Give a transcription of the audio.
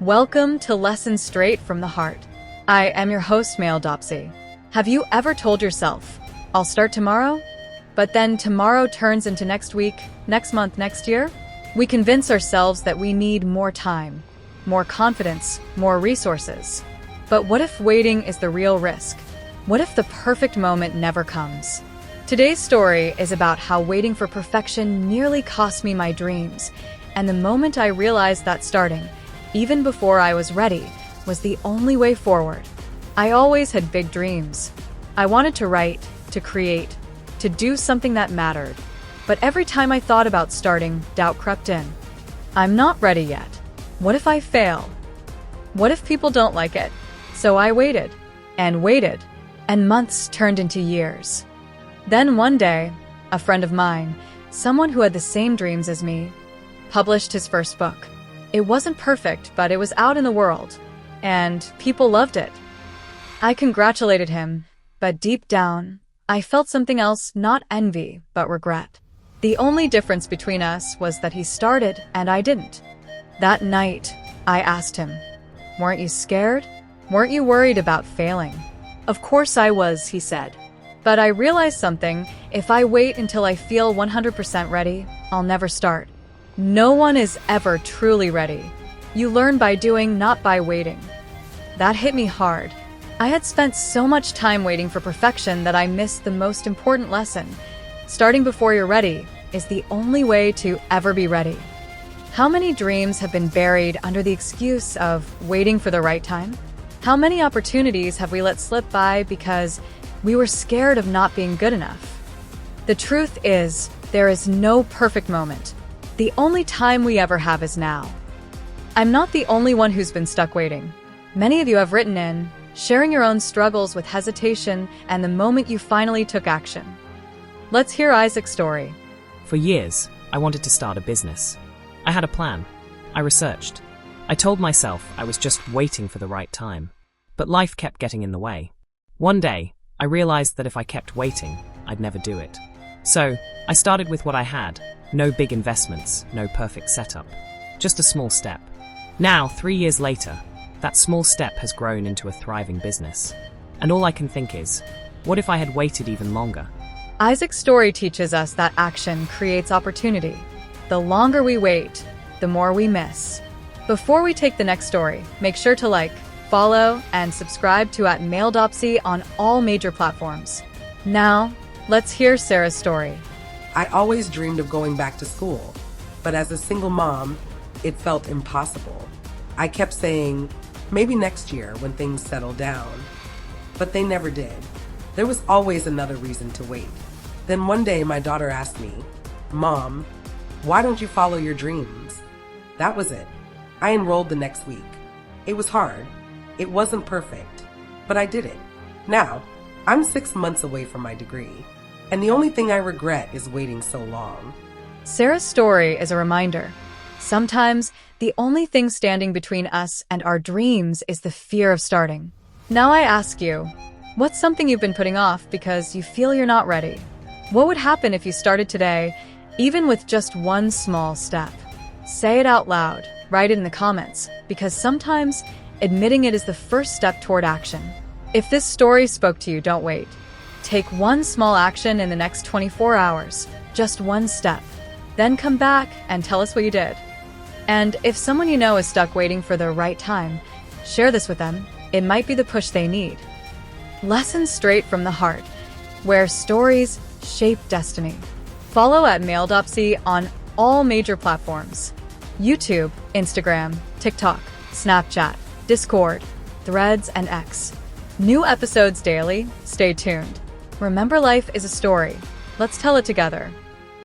Welcome to Lessons Straight from the Heart. I am your host, Mail Dopsy. Have you ever told yourself, I'll start tomorrow? But then tomorrow turns into next week, next month, next year? We convince ourselves that we need more time, more confidence, more resources. But what if waiting is the real risk? What if the perfect moment never comes? Today's story is about how waiting for perfection nearly cost me my dreams, and the moment I realized that starting, even before I was ready, was the only way forward. I always had big dreams. I wanted to write, to create, to do something that mattered. But every time I thought about starting, doubt crept in. I'm not ready yet. What if I fail? What if people don't like it? So I waited, and months turned into years. Then one day, a friend of mine, someone who had the same dreams as me, published his first book. It wasn't perfect, but it was out in the world, and people loved it. I congratulated him, but deep down, I felt something else, not envy, but regret. The only difference between us was that he started and I didn't. That night, I asked him, "Weren't you scared? Weren't you worried about failing?" "Of course I was," he said. "But I realized something. If I wait until I feel 100% ready, I'll never start." No one is ever truly ready. You learn by doing, not by waiting. That hit me hard. I had spent so much time waiting for perfection that I missed the most important lesson. Starting before you're ready is the only way to ever be ready. How many dreams have been buried under the excuse of waiting for the right time? How many opportunities have we let slip by because we were scared of not being good enough? The truth is, there is no perfect moment. The only time we ever have is now. I'm not the only one who's been stuck waiting. Many of you have written in, sharing your own struggles with hesitation and the moment you finally took action. Let's hear Isaac's story. For years, I wanted to start a business. I had a plan. I researched. I told myself I was just waiting for the right time. But life kept getting in the way. One day, I realized that if I kept waiting, I'd never do it. So, I started with what I had. No big investments, no perfect setup. Just a small step. Now, 3 years later, that small step has grown into a thriving business. And all I can think is, what if I had waited even longer? Isaac's story teaches us that action creates opportunity. The longer we wait, the more we miss. Before we take the next story, make sure to like, follow, and subscribe to @MailDopsy on all major platforms. Now, let's hear Sarah's story. I always dreamed of going back to school, but as a single mom, it felt impossible. I kept saying, maybe next year when things settle down. But they never did. There was always another reason to wait. Then one day my daughter asked me, "Mom, why don't you follow your dreams?" That was it. I enrolled the next week. It was hard. It wasn't perfect, but I did it. Now, I'm 6 months away from my degree, and the only thing I regret is waiting so long. Sarah's story is a reminder. Sometimes, the only thing standing between us and our dreams is the fear of starting. Now I ask you, what's something you've been putting off because you feel you're not ready? What would happen if you started today, even with just one small step? Say it out loud, write it in the comments, because sometimes admitting it is the first step toward action. If this story spoke to you, don't wait. Take one small action in the next 24 hours, just one step. Then come back and tell us what you did. And if someone you know is stuck waiting for the right time, share this with them. It might be the push they need. Lessons Straight from the Heart, where stories shape destiny. Follow @MailDopsy on all major platforms: YouTube, Instagram, TikTok, Snapchat, Discord, Threads, and X. New episodes daily. Stay tuned. Remember, life is a story. Let's tell it together.